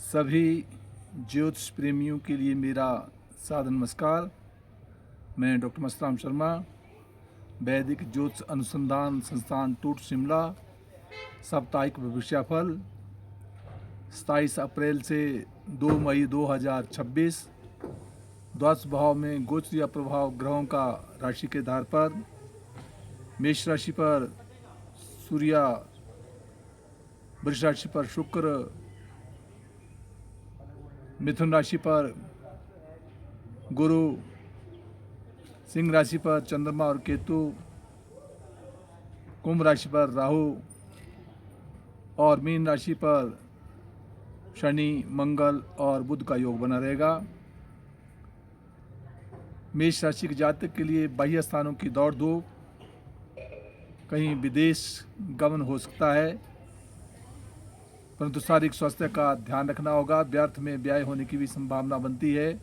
सभी ज्योतिष प्रेमियों के लिए मेरा सादर नमस्कार। मैं डॉक्टर मस्तराम शर्मा, वैदिक ज्योतिष अनुसंधान संस्थान टूट शिमला। साप्ताहिक भविष्यफल 27 अप्रैल से 2 मई 2026। द्वादश भाव में गोचरीय प्रभाव ग्रहों का राशि के आधार पर मेष राशि पर सूर्य, वृष राशि पर शुक्र, मिथुन राशि पर गुरु, सिंह राशि पर चंद्रमा और केतु, कुंभ राशि पर राहु और मीन राशि पर शनि, मंगल और बुध का योग बना रहेगा। मेष राशि के जातक के लिए बाह्य स्थानों की दौड़ धूप, कहीं विदेश गमन हो सकता है, परंतु शारीरिक स्वास्थ्य का ध्यान रखना होगा। व्यर्थ में व्यय होने की भी संभावना बनती है।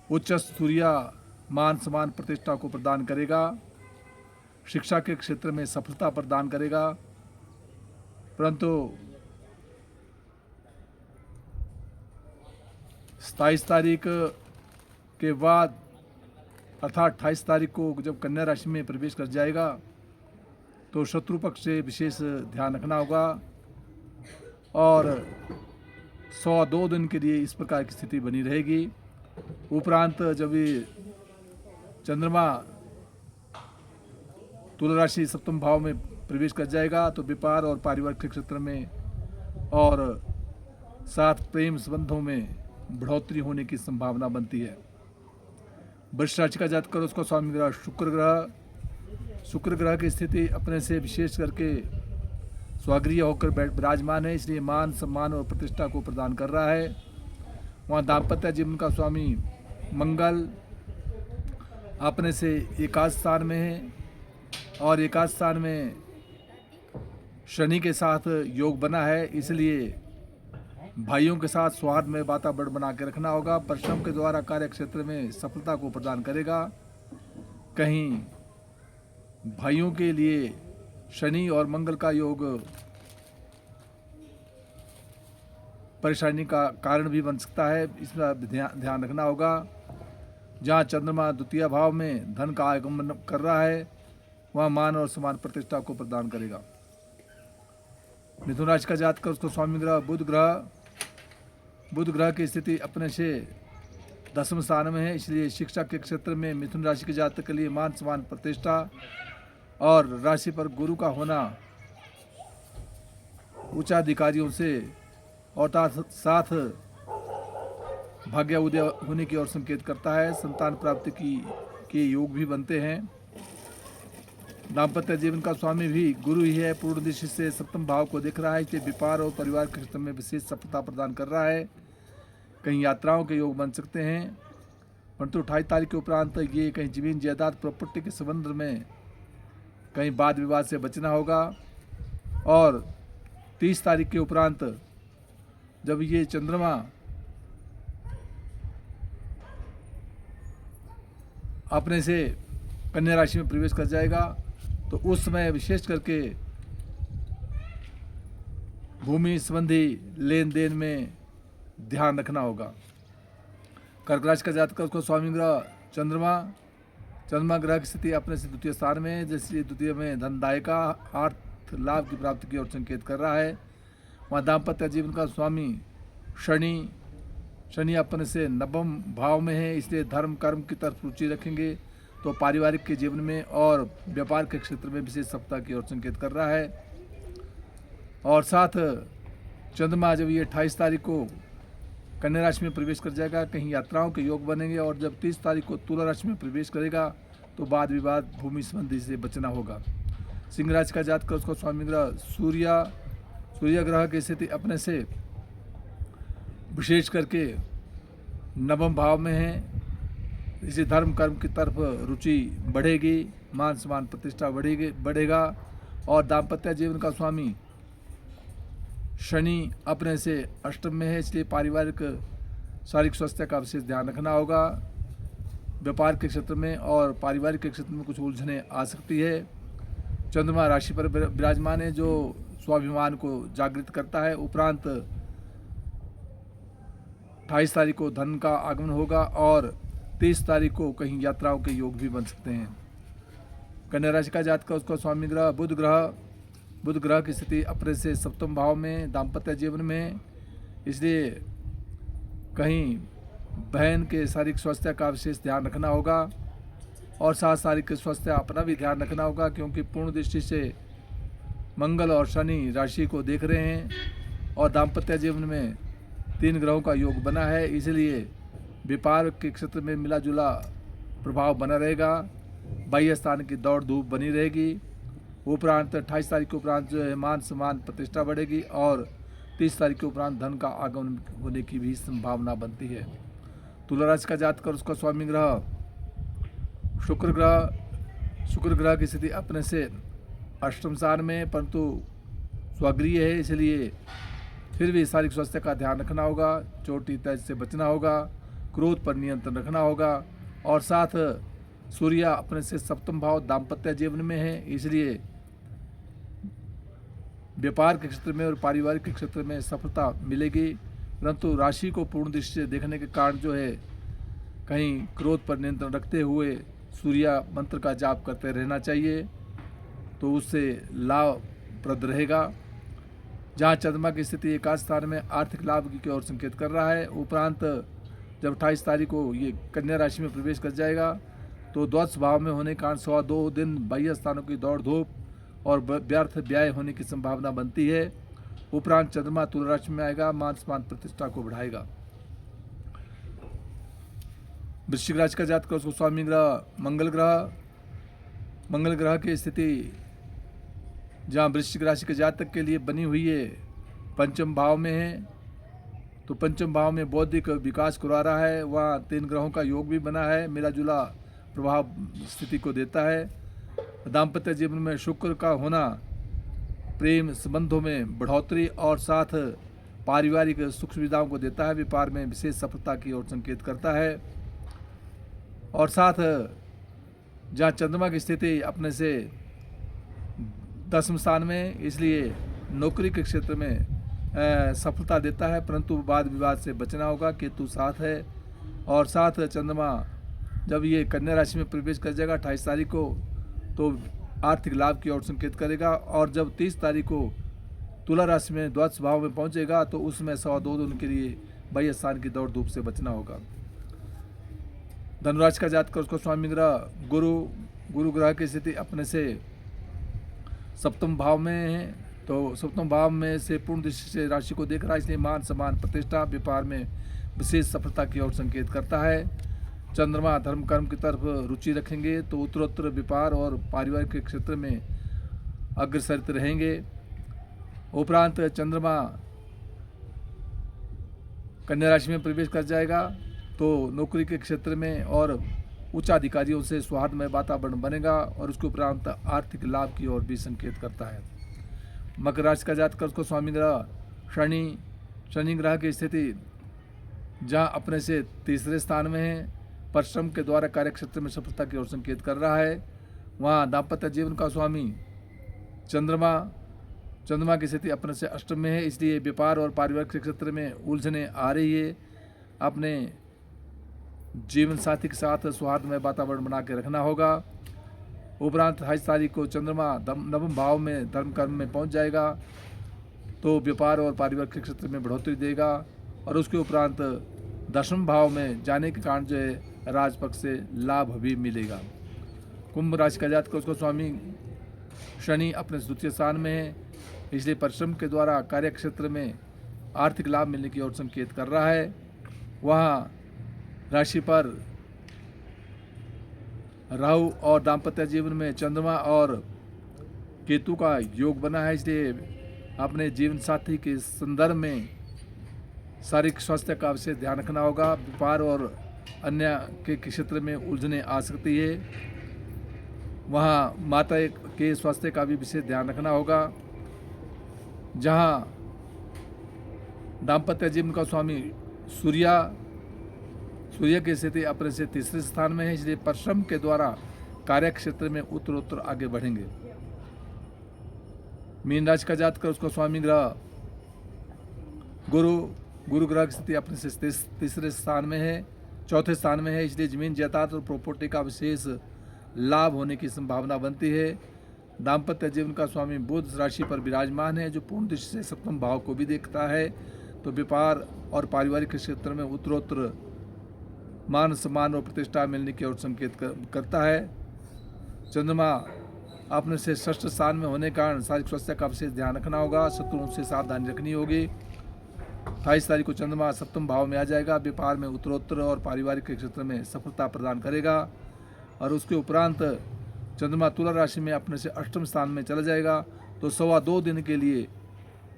उच्च सूर्य मान सम्मान प्रतिष्ठा को प्रदान करेगा। शिक्षा के क्षेत्र में सफलता प्रदान करेगा, परंतु 27 तारीख के बाद अर्थात 28 तारीख को जब कन्या राशि में प्रवेश कर जाएगा तो शत्रु पक्ष से विशेष ध्यान रखना होगा और 102 दिन के लिए इस प्रकार की स्थिति बनी रहेगी। उपरांत जब ये चंद्रमा तुला राशि सप्तम भाव में प्रवेश कर जाएगा तो व्यापार और पारिवारिक क्षेत्र में और साथ प्रेम संबंधों में बढ़ोतरी होने की संभावना बनती है। वृष राशि का जातक उसका स्वामी ग्रह शुक्र ग्रह की स्थिति अपने से विशेष करके स्वागृह होकर विराजमान है, इसलिए मान सम्मान और प्रतिष्ठा को प्रदान कर रहा है। वहाँ दाम्पत्य जीवन का स्वामी मंगल अपने से एकादश स्थान में है और एकादश स्थान में शनि के साथ योग बना है, इसलिए भाइयों के साथ सौहार्द में वातावरण बना के रखना होगा। परिश्रम के द्वारा कार्य क्षेत्र में सफलता को प्रदान करेगा। कहीं भाइयों के लिए शनि और मंगल का योग परेशानी का कारण भी बन सकता है, इसका ध्यान रखना होगा। जहाँ चंद्रमा द्वितीय भाव में धन का आगमन कर रहा है वहाँ मान और सम्मान प्रतिष्ठा को प्रदान करेगा। मिथुन राशि का जातक उसको स्वामी ग्रह बुध ग्रह की स्थिति अपने से 10वें स्थान में है, इसलिए शिक्षा के क्षेत्र में मिथुन राशि के जातक के लिए मान सम्मान प्रतिष्ठा और राशि पर गुरु का होना उच्चाधिकारियों से और साथ भाग्य उदय होने की ओर संकेत करता है। संतान प्राप्ति के योग भी बनते हैं। दाम्पत्य जीवन का स्वामी भी गुरु ही है, पूर्ण दृष्टि से सप्तम भाव को देख रहा है, इसलिए व्यापार और परिवार के क्षेत्र में विशेष सफलता प्रदान कर रहा है। कहीं यात्राओं के योग बन सकते हैं, परंतु 28 तारीख के उपरांत ये कहीं जमीन जायदाद प्रॉपर्टी के संबंध में कहीं वाद विवाद से बचना होगा और 30 तारीख के उपरांत जब ये चंद्रमा अपने से कन्या राशि में प्रवेश कर जाएगा तो उस समय विशेष करके भूमि संबंधी लेन देन में ध्यान रखना होगा। कर्क राशि का जातक उसको स्वामी ग्रह चंद्रमा ग्रह की स्थिति अपने से द्वितीय स्थान में है, जैसे द्वितीय में धनदायिका अर्थ लाभ की प्राप्ति की ओर संकेत कर रहा है। वहाँ दाम्पत्य जीवन का स्वामी शनि अपने से 9वें भाव में है, इसलिए धर्म कर्म की तरफ रुचि रखेंगे तो पारिवारिक के जीवन में और व्यापार के क्षेत्र में विशेष सफलता की ओर संकेत कर रहा है। और साथ चंद्रमा जब ये 28 तारीख को कन्या राशि में प्रवेश कर जाएगा, कहीं यात्राओं के योग बनेंगे और जब 30 तारीख को तुला राशि में प्रवेश करेगा तो वाद विवाद भूमि संबंधी से बचना होगा। सिंह राशि का जातक उसको स्वामी ग्रह सूर्य ग्रह की स्थिति अपने से विशेष करके 9वें भाव में है, इसे धर्म कर्म की तरफ रुचि बढ़ेगी, मान सम्मान प्रतिष्ठा बढ़ेगा और दाम्पत्य जीवन का स्वामी शनि अपने से अष्टम में है, इसलिए पारिवारिक शारीरिक स्वास्थ्य का विशेष ध्यान रखना होगा। व्यापार के क्षेत्र में और पारिवारिक के क्षेत्र में कुछ उलझने आ सकती है। चंद्रमा राशि पर विराजमान है जो स्वाभिमान को जागृत करता है। उपरांत 28 तारीख को धन का आगमन होगा और 30 तारीख को कहीं यात्राओं के योग भी बन सकते हैं। कन्या राशि का जातक का उसका स्वामी ग्रह बुध ग्रह की स्थिति अपने से सप्तम भाव में दाम्पत्य जीवन में, इसलिए कहीं बहन के शारीरिक स्वास्थ्य का विशेष ध्यान रखना होगा और साथ शारीरिक स्वास्थ्य अपना भी ध्यान रखना होगा, क्योंकि पूर्ण दृष्टि से मंगल और शनि राशि को देख रहे हैं और दाम्पत्य जीवन में 3 ग्रहों का योग बना है, इसलिए व्यापार के क्षेत्र में मिला जुला प्रभाव बना रहेगा। बाह्य स्थान की दौड़ धूप बनी रहेगी। उपरांत 28 तारीख के उपरांत जो है मान सम्मान प्रतिष्ठा बढ़ेगी और 30 तारीख के उपरांत धन का आगमन होने की भी संभावना बनती है। तुला राशि का जातक उसका स्वामी ग्रह शुक्र ग्रह की स्थिति अपने से अष्टम स्थान में, परंतु स्वगृह है, इसलिए फिर भी शारीरिक स्वास्थ्य का ध्यान रखना होगा। चोटी तेज से बचना होगा, क्रोध पर नियंत्रण रखना होगा और साथ सूर्य अपने से सप्तम भाव दाम्पत्य जीवन में है, इसलिए व्यापार के क्षेत्र में और पारिवारिक के क्षेत्र में सफलता मिलेगी। परंतु राशि को पूर्ण दृष्टि से देखने के कारण जो है कहीं क्रोध पर नियंत्रण रखते हुए सूर्य मंत्र का जाप करते रहना चाहिए, तो उससे लाभप्रद रहेगा। जहाँ चंद्रमा की स्थिति एकादश स्थान में आर्थिक लाभ की ओर संकेत कर रहा है। उपरांत जब 28 तारीख को ये कन्या राशि में प्रवेश कर जाएगा तो द्वादश भाव में होने के कारण 2 दिन बाह्य स्थानों की दौड़ धूप और व्यर्थ व्यय होने की संभावना बनती है। उपरांत चंद्रमा तुला राशि में आएगा, मान सम्मान प्रतिष्ठा को बढ़ाएगा। वृश्चिक राशि का जातक उसको स्वामी ग्रह मंगल ग्रह की स्थिति जहाँ वृश्चिक राशि के जातक के लिए बनी हुई है पंचम भाव में है, तो पंचम भाव में बौद्धिक विकास करवा रहा है। वहाँ 3 ग्रहों का योग भी बना है, मिला जुला प्रभाव स्थिति को देता है। दाम्पत्य जीवन में शुक्र का होना प्रेम संबंधों में बढ़ोतरी और साथ पारिवारिक सुख सुविधाओं को देता है। व्यापार में विशेष सफलता की ओर संकेत करता है और साथ जहाँ चंद्रमा की स्थिति अपने से 10वें स्थान में, इसलिए नौकरी के क्षेत्र में सफलता देता है, परंतु वाद विवाद से बचना होगा। केतु साथ है और साथ चंद्रमा जब ये कन्या राशि में प्रवेश कर जाएगा 28 तारीख को तो आर्थिक लाभ की ओर संकेत करेगा और जब 30 तारीख को तुला राशि में द्वादश भाव में पहुंचेगा तो उसमें 2 दिन के लिए बाह्य स्थान की दौड़ धूप से बचना होगा। धनुराशि का जातक उसको स्वामी ग्रह गुरु ग्रह की स्थिति अपने से सप्तम भाव में है, तो सप्तम भाव में से पूर्ण दृष्टि से राशि को देख रहा है, इसलिए मान सम्मान प्रतिष्ठा व्यापार में विशेष सफलता की ओर संकेत करता है। चंद्रमा धर्म कर्म की तरफ रुचि रखेंगे तो उत्तरोत्तर व्यापार और पारिवारिक के क्षेत्र में अग्रसरित रहेंगे। उपरांत चंद्रमा कन्या राशि में प्रवेश कर जाएगा तो नौकरी के क्षेत्र में और उच्च अधिकारियों से सौहार्दमय वातावरण बनेगा और उसके उपरांत आर्थिक लाभ की ओर भी संकेत करता है। मकर राशि का जातक उसको स्वामी ग्रह शनि ग्रह की स्थिति जहां अपने से 3रे स्थान में है, परिश्रम के द्वारा कार्य क्षेत्र में सफलता की ओर संकेत कर रहा है। वहाँ दाम्पत्य जीवन का स्वामी चंद्रमा की स्थिति अपने से अष्टम में है, इसलिए व्यापार और पारिवारिक क्षेत्र में उलझने आ रही है। अपने जीवन साथी के साथ सौहार्दमय वातावरण बना के रखना होगा। उपरांत 28 तारीख को चंद्रमा नवम भाव में धर्म कर्म में पहुंच जाएगा तो व्यापार और पारिवारिक क्षेत्र में बढ़ोतरी देगा और उसके उपरांत 10वें भाव में जाने के कारण जो है राजपक्ष से लाभ भी मिलेगा। कुंभ राशि का जातक उसको स्वामी शनि अपने द्वितीय स्थान में है, इसलिए परिश्रम के द्वारा कार्य क्षेत्र में आर्थिक लाभ मिलने की ओर संकेत कर रहा है। वहाँ राशि पर राहु और दाम्पत्य जीवन में चंद्रमा और केतु का योग बना है, इसलिए अपने जीवन साथी के संदर्भ में शारीरिक स्वास्थ्य का विशेष ध्यान रखना होगा। व्यापार और अन्य के क्षेत्र में उलझने आ सकती है, वहाँ माता के स्वास्थ्य का भी विशेष ध्यान रखना होगा। जहाँ दाम्पत्य जीवन का स्वामी सूर्य की स्थिति अपने से 3रे स्थान में है, इसलिए परिश्रम के द्वारा कार्य क्षेत्र में उत्तरोत्तर आगे बढ़ेंगे। मीन राशि का जातक उसको स्वामी ग्रह गुरु ग्रह की स्थिति अपने से तीसरे स्थान में है, चौथे स्थान में है, इसलिए जमीन जायदाद और प्रॉपर्टी का विशेष लाभ होने की संभावना बनती है। दाम्पत्य जीवन का स्वामी बुध राशि पर विराजमान है, जो पूर्ण दृष्टि से सप्तम भाव को भी देखता है, तो व्यापार और पारिवारिक क्षेत्र में उत्तरोत्तर मान सम्मान और प्रतिष्ठा मिलने की ओर संकेत करता है। चंद्रमा अपने से षष्ठ स्थान में होने के कारण शारीरिक स्वास्थ्य का विशेष ध्यान रखना होगा, शत्रुओं से सावधानी रखनी होगी। 28 तारीख को चंद्रमा सप्तम भाव में आ जाएगा, व्यापार में उत्तरोत्तर और पारिवारिक के क्षेत्र में सफलता प्रदान करेगा। और उसके उपरांत चंद्रमा तुला राशि में अपने से अष्टम स्थान में चला जाएगा, तो 2.25 दिन के लिए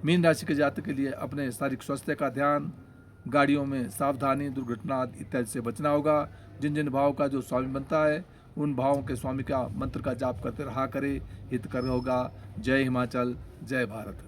मीन राशि के जातक के लिए अपने शारीरिक स्वास्थ्य का ध्यान, गाड़ियों में सावधानी, दुर्घटना इत्यादि से बचना होगा। जिन जिन भाव का जो स्वामी बनता है उन भावों के स्वामी का मंत्र का जाप करते रहा करे, हितकर होगा। जय हिमाचल, जय भारत।